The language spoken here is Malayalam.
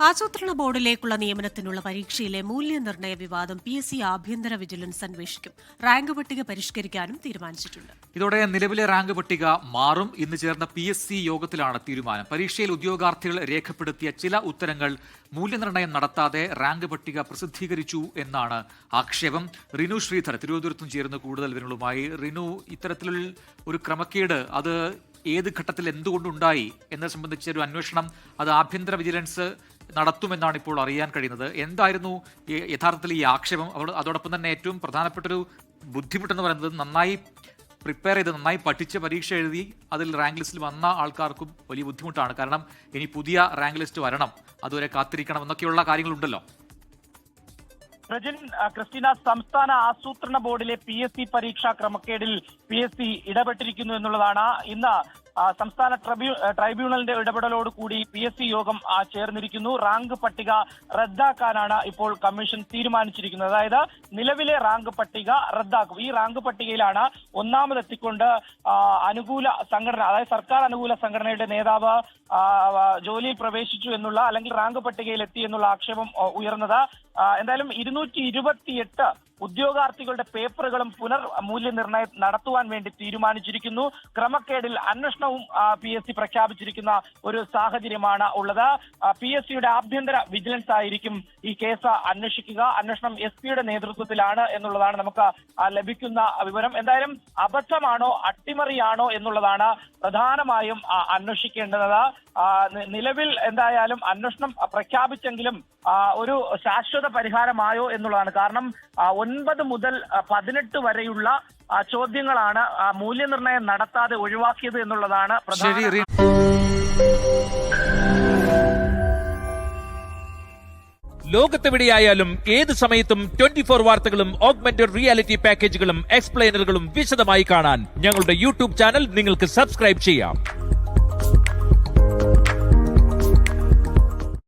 ആസൂത്രണ ബോർഡിലേക്കുള്ള നിയമനത്തിനുള്ള പരീക്ഷയിലെ മൂല്യനിർണ്ണയ വിവാദം PSC ആഭ്യന്തര വിജിലൻസ് അന്വേഷിക്കും. റാങ്ക് പട്ടിക പരിഷ്കരിക്കാനും തീരുമാനിച്ചിട്ടുണ്ട്. ഇതോടെ നിലവിലെ റാങ്ക് പട്ടിക മാറും. ഇന്ന് ചേർന്ന PSC യോഗത്തിലാണ് തീരുമാനം. പരീക്ഷയിൽ ഉദ്യോഗാർത്ഥികൾ രേഖപ്പെടുത്തിയ ചില ഉത്തരങ്ങൾ മൂല്യനിർണ്ണയം നടത്താതെ റാങ്ക് പട്ടിക പ്രസിദ്ധീകരിച്ചു എന്നാണ് ആക്ഷേപം. റിനു ശ്രീധർ തിരുവനന്തപുരത്തും ചേർന്ന് കൂടുതൽ വിവരങ്ങളുമായി. റിനു, ഇത്തരത്തിലുള്ള ഒരു ക്രമക്കേട് അത് ഏത് ഘട്ടത്തിൽ എന്തുകൊണ്ടുണ്ടായി എന്നത് സംബന്ധിച്ച ഒരു അന്വേഷണം അത് ആഭ്യന്തര വിജിലൻസ് നടത്തുമെന്നാണ് ഇപ്പോൾ അറിയാൻ കഴിയുന്നത്. എന്തായിരുന്നു യഥാർത്ഥത്തിൽ ഈ ആക്ഷേപം? അതോടൊപ്പം തന്നെ ഏറ്റവും പ്രധാനപ്പെട്ടൊരു ബുദ്ധിമുട്ടെന്ന് പറയുന്നത് നന്നായി പ്രിപ്പയർ ചെയ്ത് നന്നായി പഠിച്ച് പരീക്ഷ എഴുതി അതിൽ റാങ്ക് ലിസ്റ്റിൽ വന്ന ആൾക്കാർക്കും വലിയ ബുദ്ധിമുട്ടാണ്. കാരണം ഇനി പുതിയ റാങ്ക് ലിസ്റ്റ് വരണം, അതുവരെ കാത്തിരിക്കണം എന്നൊക്കെയുള്ള കാര്യങ്ങളുണ്ടല്ലോ. പ്രജിൻ, ക്രിസ്റ്റീന, സംസ്ഥാന ആസൂത്രണ ബോർഡിലെ PSC പരീക്ഷാ ക്രമക്കേടിൽ PSC ഇടപെട്ടിരിക്കുന്നു എന്നുള്ളതാണ്. ഇന്ന് സംസ്ഥാന ട്രൈബ്യൂണലിന്റെ ഇടപെടലോടുകൂടി PSC യോഗം ചേർന്നിരിക്കുന്നു. റാങ്ക് പട്ടിക റദ്ദാക്കാനാണ് ഇപ്പോൾ കമ്മീഷൻ തീരുമാനിച്ചിരിക്കുന്നത്. അതായത് നിലവിലെ റാങ്ക് പട്ടിക റദ്ദാക്കും. ഈ റാങ്ക് പട്ടികയിലാണ് ഒന്നാമതെത്തിക്കൊണ്ട് അനുകൂല സംഘടന, അതായത് സർക്കാർ അനുകൂല സംഘടനയുടെ നേതാവ് ജോലിയിൽ പ്രവേശിച്ചു എന്നുള്ള, അല്ലെങ്കിൽ റാങ്ക് പട്ടികയിൽ എത്തി എന്നുള്ള ആക്ഷേപം ഉയർന്നത്. എന്തായാലും 228 ഉദ്യോഗാർത്ഥികളുടെ പേപ്പറുകളും മൂല്യനിർണ്ണയം നടത്തുവാൻ വേണ്ടി തീരുമാനിച്ചിരിക്കുന്നു. ക്രമക്കേടിൽ അന്വേഷണവും PSC പ്രഖ്യാപിച്ചിരിക്കുന്ന ഒരു സാഹചര്യമാണ് ഉള്ളത്. PSCയുടെ ആഭ്യന്തര വിജിലൻസ് ആയിരിക്കും ഈ കേസ് അന്വേഷിക്കുക. അന്വേഷണം SP-യുടെ നേതൃത്വത്തിലാണ് എന്നുള്ളതാണ് നമുക്ക് ലഭിക്കുന്ന വിവരം. എന്തായാലും അബദ്ധമാണോ അട്ടിമറിയാണോ എന്നുള്ളതാണ് പ്രധാനമായും അന്വേഷിക്കേണ്ടത്. നിലവിൽ എന്തായാലും അന്വേഷണം പ്രഖ്യാപിച്ചെങ്കിലും ഒരു ശാശ്വത പരിഹാരമായോ എന്നുള്ളതാണ്. കാരണം 9 മുതൽ 18 വരെയുള്ള ചോദ്യങ്ങളാണ് മൂല്യനിർണ്ണയം നടത്താതെ ഒഴിവാക്കിയത് എന്നുള്ളതാണ് പ്രധാന. ലോകത്തെവിടെയായാലും ഏത് സമയത്തും 24 വാർത്തകളും ഓഗ്മെന്റഡ് റിയാലിറ്റി പാക്കേജുകളും എക്സ്പ്ലെയിനറുകളും വിശദമായി കാണാൻ ഞങ്ങളുടെ YouTube ചാനൽ നിങ്ങൾക്ക് സബ്സ്ക്രൈബ് ചെയ്യാം.